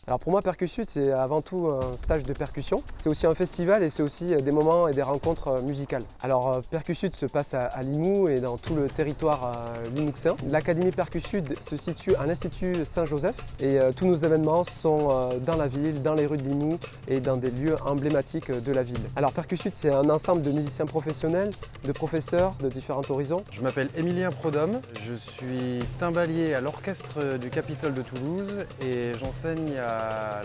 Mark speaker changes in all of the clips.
Speaker 1: Alors pour moi, Percussud, c'est avant tout un stage de percussion. C'est aussi un festival et c'est aussi des moments et des rencontres musicales. Alors Percussud se passe à Limoux et dans tout le territoire limouxin. L'Académie Percussud se situe à l'Institut Saint-Joseph et tous nos événements sont dans la ville, dans les rues de Limoux et dans des lieux emblématiques de la ville. Alors Percussud, c'est un ensemble de musiciens professionnels, de professeurs de différents horizons.
Speaker 2: Je m'appelle Émilien Prodhomme, je suis timbalier à l'Orchestre du Capitole de Toulouse et j'enseigne à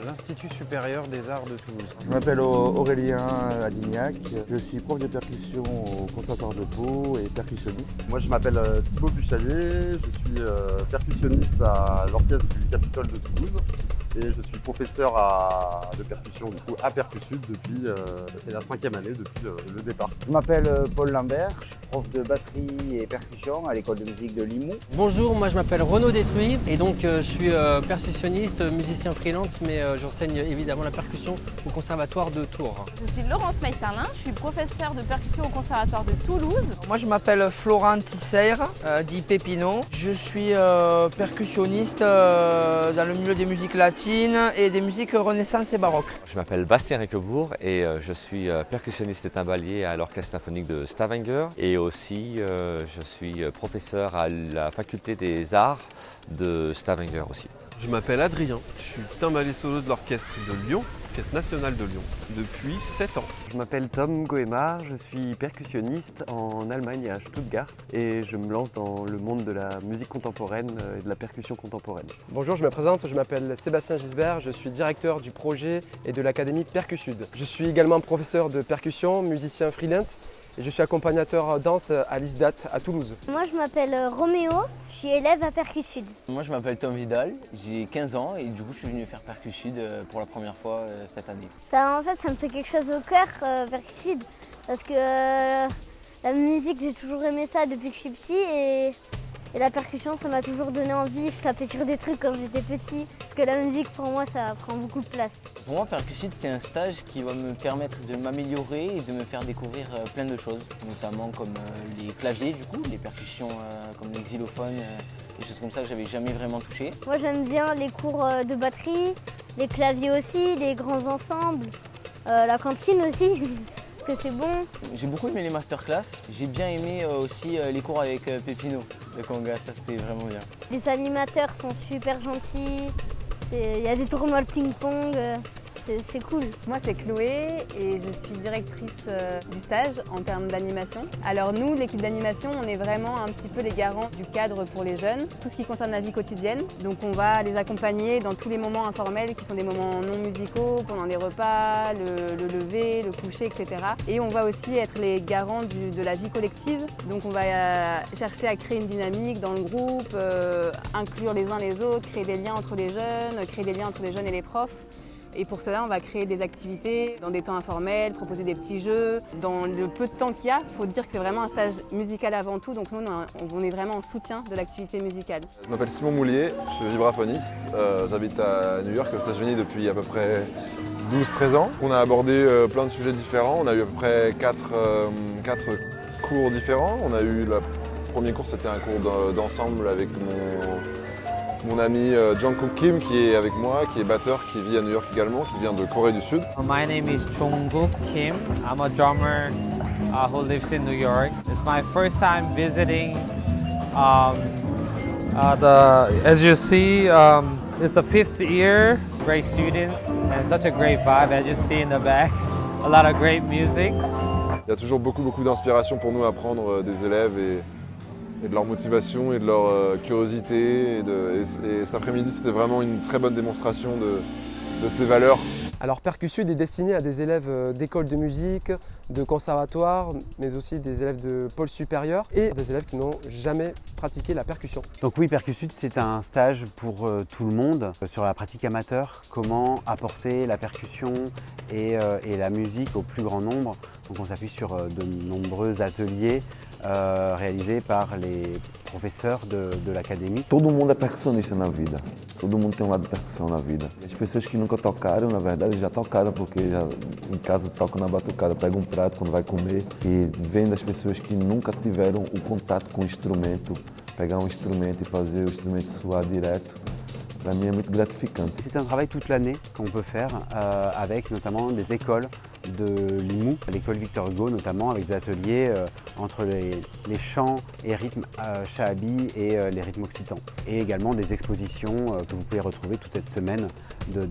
Speaker 2: l'Institut supérieur des arts de Toulouse.
Speaker 3: Je m'appelle Aurélien Adignac, je suis prof de percussion au Conservatoire de Pau et percussionniste.
Speaker 4: Moi je m'appelle Thibaut Buchalier, je suis percussionniste à l'Orchestre du Capitole de Toulouse et je suis professeur de percussion à Percussud depuis, c'est la 5e année depuis le départ.
Speaker 5: Je m'appelle Paul Lambert, je suis prof de batterie et percussion à l'école de musique de Limoux.
Speaker 6: Bonjour, moi je m'appelle Renaud Détruit et donc je suis percussionniste, musicien freelance, mais j'enseigne évidemment la percussion au Conservatoire de Tours.
Speaker 7: Je suis Laurence Meisserlin, je suis professeure de percussion au Conservatoire de Toulouse.
Speaker 8: Moi je m'appelle Florent Tisser, dit Pépino. Je suis percussionniste dans le milieu des musiques latines et des musiques renaissance et baroque.
Speaker 9: Je m'appelle Bastien Riquebourg et je suis percussionniste et timbalier à l'Orchestre symphonique de Stavanger et aussi je suis professeur à la faculté des arts de Stavanger aussi.
Speaker 10: Je m'appelle Adrien, je suis timbalier solo de l'Orchestre de Lyon, l'Orchestre national de Lyon, depuis 7 ans.
Speaker 11: Je m'appelle Tom Goemar, je suis percussionniste en Allemagne à Stuttgart et je me lance dans le monde de la musique contemporaine et de la percussion contemporaine.
Speaker 1: Bonjour, je me présente, je m'appelle Sébastien Gisbert, je suis directeur du projet et de l'Académie Percussud. Je suis également professeur de percussion, musicien freelance. Et je suis accompagnateur danse à l'ISDAT à Toulouse.
Speaker 12: Moi je m'appelle Roméo, je suis élève à Percussud.
Speaker 13: Moi je m'appelle Tom Vidal, j'ai 15 ans et du coup je suis venu faire Percussud pour la première fois cette année.
Speaker 12: En fait ça me fait quelque chose au cœur, Percussud, parce que la musique j'ai toujours aimé ça depuis que je suis petit et la percussion ça m'a toujours donné envie, je tapais sur des trucs quand j'étais petit, parce que la musique pour moi ça prend beaucoup de place.
Speaker 13: Pour moi Percussud c'est un stage qui va me permettre de m'améliorer et de me faire découvrir plein de choses, notamment comme les claviers du coup, les percussions comme le xylophone, des choses comme ça que j'avais jamais vraiment touché.
Speaker 12: Moi j'aime bien les cours de batterie, les claviers aussi, les grands ensembles, la cantine aussi. Que c'est bon.
Speaker 13: J'ai beaucoup aimé les masterclass, j'ai bien aimé aussi les cours avec Pépino de Conga, ça c'était vraiment bien.
Speaker 12: Les animateurs sont super gentils, il y a des tournois de ping-pong, c'est cool.
Speaker 7: Moi c'est Chloé et je suis directrice du stage en termes d'animation. Alors nous, l'équipe d'animation, on est vraiment un petit peu les garants du cadre pour les jeunes, tout ce qui concerne la vie quotidienne. Donc on va les accompagner dans tous les moments informels qui sont des moments non musicaux, pendant les repas, le lever, le coucher, etc. Et on va aussi être les garants de la vie collective. Donc on va chercher à créer une dynamique dans le groupe, inclure les uns les autres, créer des liens entre les jeunes, créer des liens entre les jeunes et les profs. Et pour cela, on va créer des activités dans des temps informels, proposer des petits jeux. Dans le peu de temps qu'il y a, il faut dire que c'est vraiment un stage musical avant tout, donc nous, on est vraiment en soutien de l'activité musicale.
Speaker 14: Je m'appelle Simon Moulier, je suis vibraphoniste. J'habite à New York, aux États-Unis, depuis à peu près 12-13 ans. On a abordé plein de sujets différents. On a eu à peu près 4 cours différents. On a eu le premier cours, c'était un cours d'ensemble avec mon ami Jungkook Kim qui est avec moi, qui est batteur, qui vit à New York également, qui vient de Corée du Sud.
Speaker 15: My name is Jungkook Kim. I'm a drummer who lives in New York. It's my first time visiting. As you see, it's the 5th year. Great students and such a great vibe. As you see in the back, a lot of great music.
Speaker 14: Il y a toujours beaucoup d'inspiration pour nous à prendre des élèves et de leur motivation et de leur curiosité. Et cet après-midi, c'était vraiment une très bonne démonstration de ces valeurs.
Speaker 1: Alors Percussud est destiné à des élèves d'écoles de musique, de conservatoire, mais aussi des élèves de pôle supérieur et des élèves qui n'ont jamais pratiqué la percussion.
Speaker 16: Donc oui, Percussud, c'est un stage pour tout le monde sur la pratique amateur, comment apporter la percussion et la musique au plus grand nombre. Donc on s'appuie sur de nombreux ateliers réalisés par les professeurs de l'académie.
Speaker 3: Todo mundo é percussionista na vida, todo mundo tem lado de percussão na vida. As pessoas que nunca tocaram, na verdade, já tocaram porque já em casa tocam na batucada, pegam um prato quando vai comer e vendo as pessoas que nunca tiveram o contato com o instrumento, pegar um instrumento e fazer o instrumento soar direto, Para mim é muito gratificante.
Speaker 16: C'est un travail toute l'année qu'on peut faire avec notamment des écoles de Limoux, l'école Victor Hugo notamment, avec des ateliers entre les chants et rythmes chahabi et les rythmes occitans. Et également des expositions que vous pouvez retrouver toute cette semaine de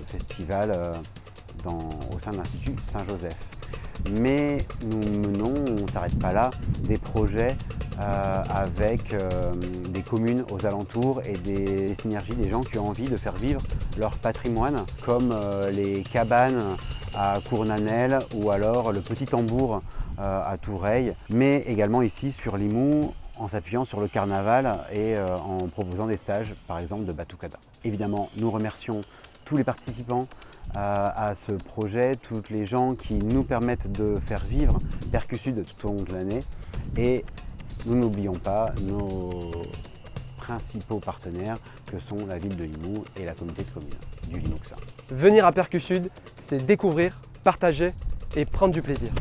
Speaker 16: festivals au sein de l'Institut Saint-Joseph. Mais nous menons, on ne s'arrête pas là, des projets avec des communes aux alentours et des synergies des gens qui ont envie de faire vivre leur patrimoine, comme les cabanes à Cournanel ou alors le Petit Tambour à Toureil, mais également ici sur Limoux, en s'appuyant sur le carnaval et en proposant des stages, par exemple, de Batucada. Évidemment, nous remercions tous les participants à ce projet, tous les gens qui nous permettent de faire vivre Percusud tout au long de l'année. Et nous n'oublions pas nos principaux partenaires que sont la ville de Limoux et la communauté de communes du Limouxin.
Speaker 1: Venir à Percusud, c'est découvrir, partager et prendre du plaisir.